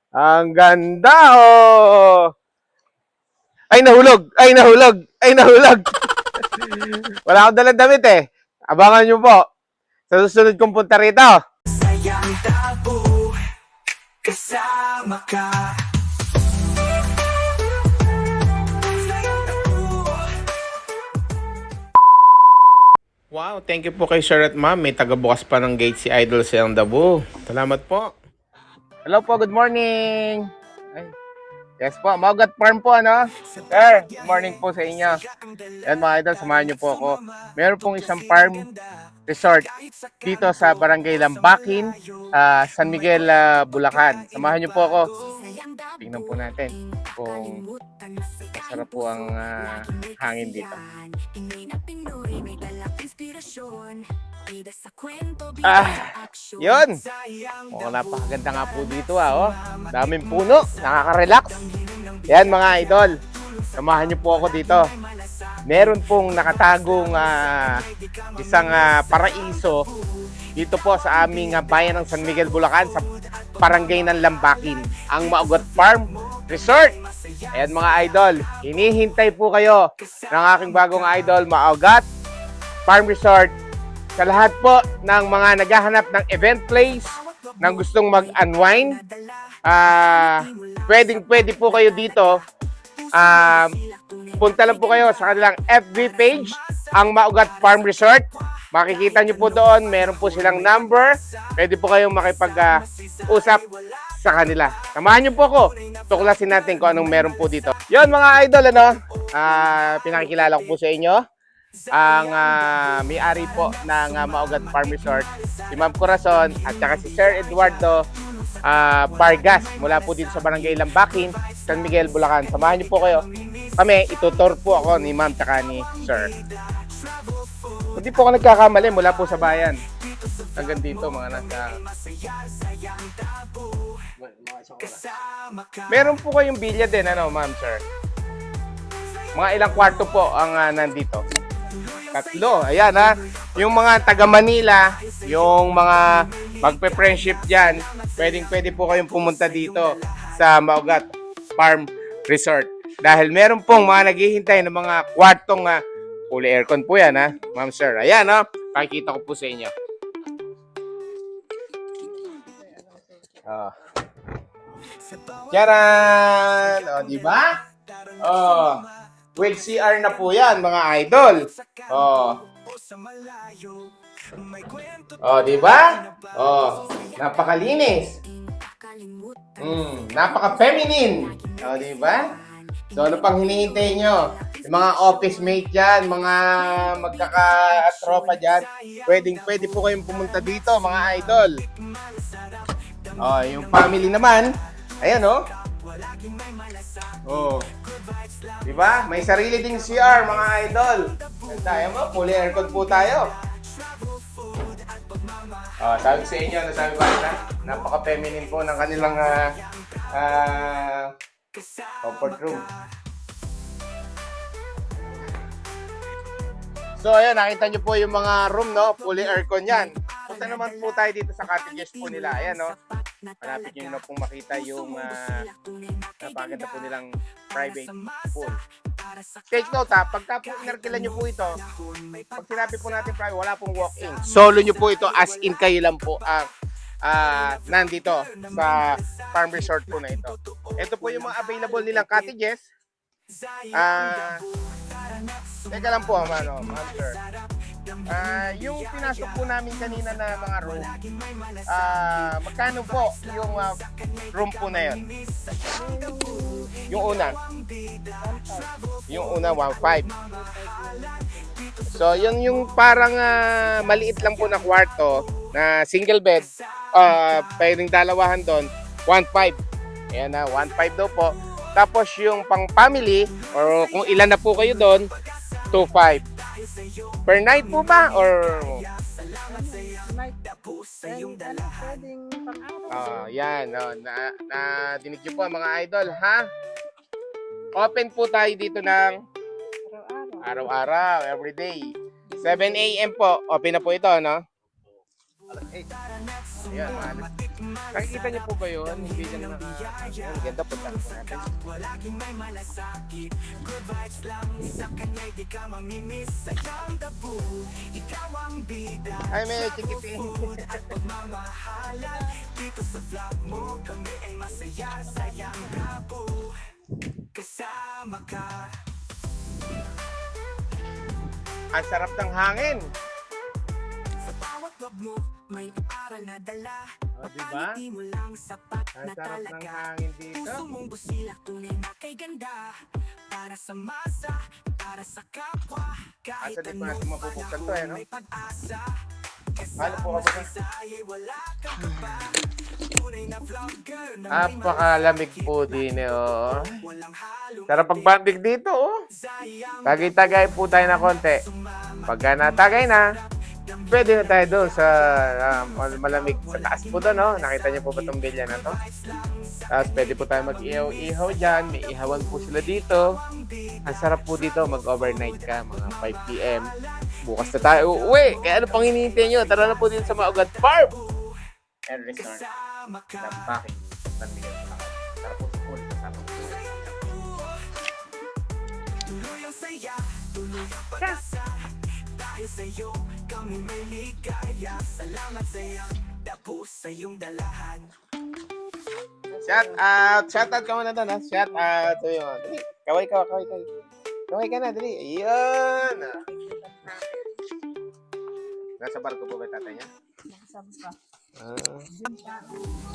Ang ganda, oh! Ay, nahulog! Ay, nahulog! Ay, nahulog! Wala akong dalang damit eh. Abangan nyo po sa susunod kong punta rito. Sayang tabu, kasama ka. Wow, thank you po kay Sir at Ma'am. May tagabukas pa ng gate si Idol Sayang Dabu. Salamat po. Hello po, good morning. Ay, yes po, Maugat Farm po, ano? Sir, good morning po sa inyo. Yan mga idol, samahan niyo po ako. Meron pong isang farm resort dito sa Barangay Lambakin, San Miguel, Bulacan. Samahan niyo po ako. Tingnan po natin kung masarap po ang hangin dito. Yun! Oh, napakaganda nga po dito oh. Daming puno, nakaka-relax. Yan mga idol, samahan niyo po ako dito. Meron pong nakatagong isang paraiso dito po sa aming bayan ng San Miguel, Bulacan, sa Barangay ng Lambakin, ang Maugat Farm Resort. Ayan mga idol, hinihintay po kayo ng aking bagong idol, Maugat Farm Resort. Sa lahat po ng mga naghahanap ng event place, ng gustong mag-unwind, pwede po kayo dito. Punta lang po kayo sa kanilang FB page, ang Maugat Farm Resort. Makikita nyo po doon, meron po silang number. Pwede po kayong makipag-usap sa kanila. Samahan nyo po ako. Tuklasin natin kung anong meron po dito. Yon mga idol, ano? Pinakikilala ko po sa inyo ang may-ari po ng Maugat Farm Resort, si Ma'am Corazon at saka si Sir Eduardo Vargas mula po dito sa Barangay Lambakin, San Miguel, Bulacan. Samahan niyo po kayo. Kami, itutur po ako ni Ma'am at ni Sir. Hindi po ako nagkakamali, mula po sa bayan hanggang dito mga nasa. Meron po kayong bilya din, ano Ma'am, Sir? Mga ilang kwarto po ang nandito? 3. Ayan ha. Yung mga taga Manila, yung mga magpe-friendship dyan, pwede po kayong pumunta dito sa Maugat Farm Resort. Dahil meron pong mga naghihintay ng mga kwartong fully aircon po yan ha, Ma'am Sir. Ayan ha. Pakikita ko po sa inyo. Charan! O, diba? Oh. With CR na po yan, mga idol. Oh. Oh, di ba? Oh, napakalinis. Napaka-feminine. Oh, di ba? So, ano pang hinihintay nyo? Yung mga office mate dyan, mga magkakatropa dyan, pwede po kayong pumunta dito, mga idol. Oh, yung family naman, ayan oh. Oh. Diba? May sarili ding CR, mga idol. Tayo mo, fully aircon po tayo. Sabi sa inyo, nasabi ko na, napaka-feminine po ng kanilang comfort room. So, ayan, nakita nyo po yung mga room, no? Fully aircon yan. Punta naman po tayo dito sa cottages po nila. Ayan, no? Malapit nyo na pong makita yung napaganda po nilang private pool. Take note ha, pagka po inarkilan nyo po ito, pag sinabi po natin private, wala pong walk-in. Solo nyo po ito, as in kayo lang po ang nandito sa farm resort po na ito. Ito po yung mga available nilang cottages. Teka lang po, Ma'am Sir. Yung pinasok po namin kanina na mga room, magkano po yung room po na yun? Yung una? Yung una, 1.5. So, yung parang maliit lang po na kwarto na single bed, pwedeng dalawahan doon, 1.5. Ayan na, 1.5 daw po. Tapos yung pang family, or kung ilan na po kayo doon, 2.5. Per night po ba? Or yan. Dinig nyo po mga idol, ha? Open po tayo dito ng araw-araw, everyday. 7 AM po, open na po ito, no? Ayan, Nakikita niyo po ba yun? Hindi lang na... Ang ganda po po natin. Palaging may malasakit. Good vibes lang sa kanya, di ka mamimiss. Sayang tabu, ikaw ang bida. Ay, may chikiting. At pagmamahalan dito sa vlog mo, kami ay masaya. Sayang tabu, kasama ka. Ang sarap ng hangin. Sa bawat wag mo, may aral na dala. O, diba? Papangiti mo lang sapat Ang na sarap ng talaga. hangin dito. Puso mong busilak, tunay na kay ganda. Para sa masa, para sa kapwa. Kahit Asa di pa anong natin mabubuksan to, eh, no? may pag-asa. Paano po Kasama ka sa sayay, wala kang iba. Tunay na vlogger na may Napakalamig po din eh, oh. walang halong Sarap pagbabig dito, oh. sayang. Tagay-tagay po tayo na konti. Pagka natagay na, pwede na tayo doon sa malamig sa taas po doon, no? Nakita niyo po ba itong bilya na to? Tapos pwede po tayo mag-ihaw-ihaw dyan. May ihawan po sila dito. Ang sarap po dito, mag-overnight ka, mga 5 p.m. Bukas na tayo uuwi. Kaya ano pang hinihintay nyo? Tara na po dito sa Maugat Farm and Resort. Kasama ka. Bakit? Tara po sa pool. Kasama po. Tuloy ang saya, tuloy ang pag-asa. Dahil sa'yo, kami may ligaya. Salamat sa'yo, tapo sa iyong dalahan. Shout out! Shout out ka muna doon, ha? Shout out! So yun. Dali. Kaway ka, kaway ka. Kaway ka na, dali. Ayun! Nasa barko po ba yung tatay niya?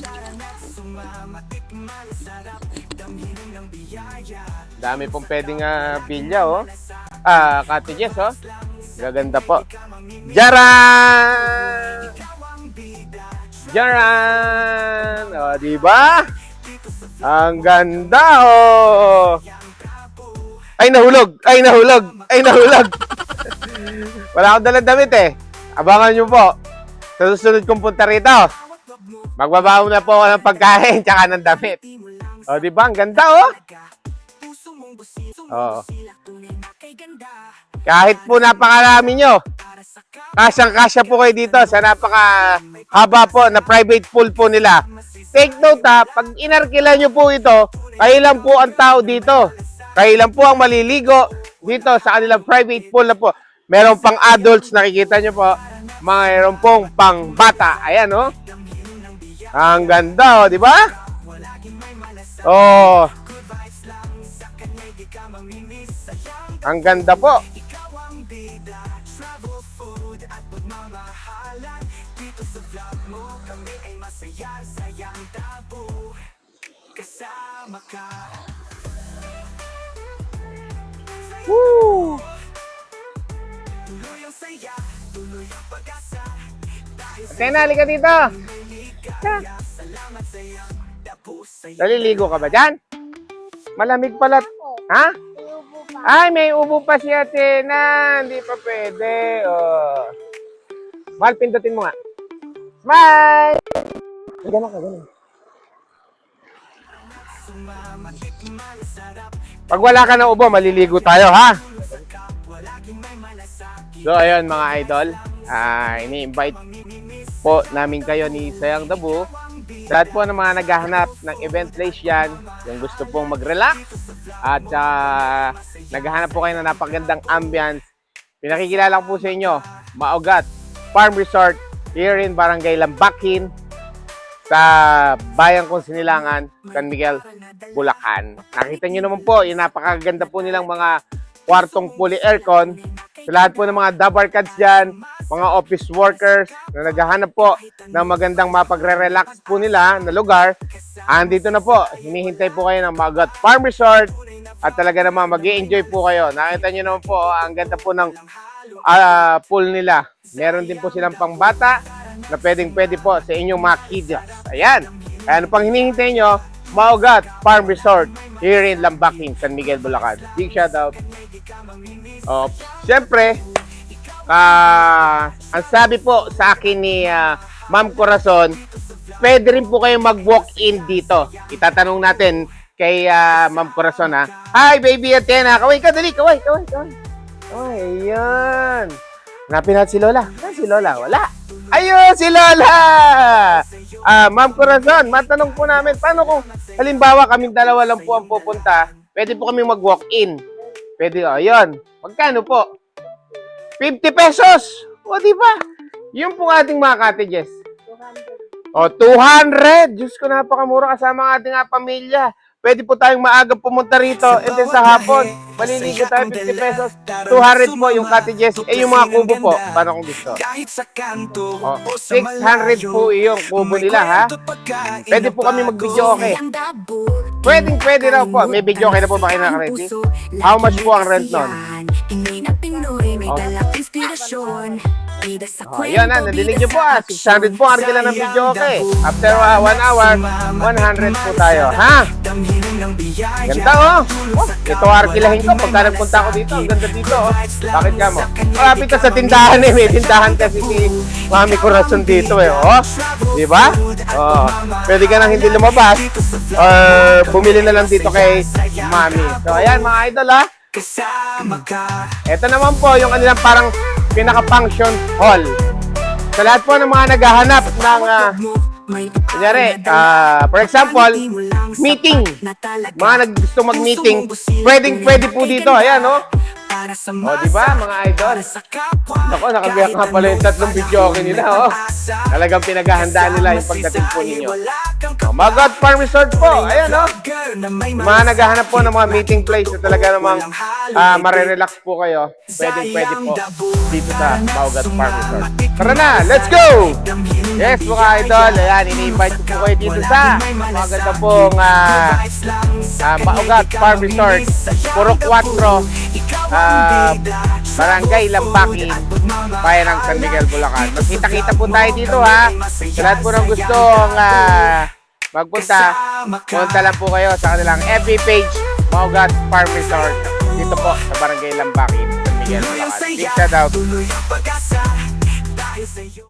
Tara na't sumama, tikman sarap. Damhin ng biyaya. Dami pong pwedeng bilya, oh. Cottages, oh. Gaganda po. Jaran! Jaran! O, diba? Ang ganda, oh. Ay, nahulog! Ay, nahulog! Ay, nahulog! Wala akong dalang damit, eh. Abangan nyo po. Sa susunod kong punta rito, magbabaho na po ako ng pagkain tsaka ng damit. O, diba? Ang ganda, oh. Oo. Kahit po napakarami nyo, kasyang-kasya po kayo dito sa napakahaba po na private pool po nila. Take note, ha, pag inarkila nyo po ito, kayo lang po ang tao dito. Kayo lang po ang maliligo dito sa kanilang private pool na po. Meron pang adults, nakikita nyo po. Meron pong pang bata. Ayan, oh. Ang ganda, oh, di ba? Oh. Ang ganda po. Woo! Tena, halika dito. Naliligo ka ba dyan? Malamig pala. Ha? Ay, may ubo pa si Athena. Hindi pa pwede. Oh. Mahal, pindutin mo nga. Smile! Gano'n ka, gano'n. Pag wala ka ng ubo, maliligo tayo, ha? So, ayun mga idol. Ini-invite po namin kayo ni Sayang Dabu. Sa lahat po ng mga naghahanap ng event place yan, yung gusto pong mag-relax, at naghahanap po kayo ng napagandang ambience, pinakikilala ko po sa inyo, Maugat Farm Resort, here in Barangay Lambakin, sa Bayan Kung Sinilangan, San Miguel, Bulacan. Nakita nyo naman po, yung napakaganda po nilang mga kwartong fully aircon. Sa lahat po ng mga dabarkads dyan, mga office workers na naghahanap po ng magandang mapagre-relax po nila na lugar, andito na po, hinihintay po kayo ng Maugat Farm Resort at talaga naman mag-i-enjoy po kayo. Nakita nyo naman po, ang ganda po ng pool nila. Meron din po silang pangbata na pwede po sa inyong mga kids. Ayan. Kaya ano pang hinihintay nyo, Maugat Farm Resort here in Lambakin, San Miguel, Bulacan. Big shout out. Siyempre, ang sabi po sa akin ni Ma'am Corazon, pwede rin po kayo mag-walk-in dito. Itatanong natin kay Ma'am Corazon, ha. Hi, baby Athena. Kaway ka, dali. Kaway. Kaway, ayan. Hanapin natin si Lola. Saan si Lola? Wala. Ayun, si Lola! Ma'am Corazon, matanong po namin, paano kung halimbawa kaming dalawa lang po ang pupunta, pwede po kami mag-walk-in. Pwede, ayun. Magkano po? 50 pesos! O, di ba? Yun po ating mga cottages. O, 200! Diyos ko, napakamura kasama ang ating pamilya. Pwede po tayong maaga pumunta rito and then sa hapon, maliligo tayo 50 pesos. 200 po yung cottages. Yung mga kubo po, paano kung gusto? O, 600 po yung kubo nila, ha? Pwede po kami mag-video okay. Pwede raw po. May video okay na po ba kayo naka-ready? How much po ang rent nun? Yun na, nadinig nyo po 600 po ang argila ng video okay. After 1 hour, 100 po tayo. Ha? Ganda ito argilahin ko pagka nagpunta ako dito. Ang ganda dito Bakit ka mo? Malapit ka sa tindahan May tindahan kasi si Mami Corazon dito Diba? Pwede ka nang hindi lumabas or bumili na lang dito kay Mami. So ayan mga idol Ito naman po yung kanilang parang pinaka-function hall. Sa lahat po ng mga naghahanap ng kunyari, for example, meeting. Mga gusto mag-meeting, pwede po dito. Ayan, diba, mga idol? Ako, nakabiyak nga pala yung 3 video okay nila, Talagang pinaghahandaan nila yung pagdating po ninyo. Magat Farm Resort po. Ayan, Mga naghahanap po ng mga meeting place na talaga namang marirelax po kayo. Pwede po dito sa Magat Farm Resort. Tara na, let's go! Yes, mga idol. Ayan, ini-invite ko po kayo dito sa maganda pong Magat Farm Resort. Puro 4. Barangay Lambakin, Bayan ng San Miguel, Bulacan. Magkita-kita po tayo dito Sa lahat po ng gustong magpunta, punta lang po kayo sa kanilang FB page, Magat Farm Resort. Dito po sa Barangay Lambakin, San Miguel, Bulacan. Big shout out.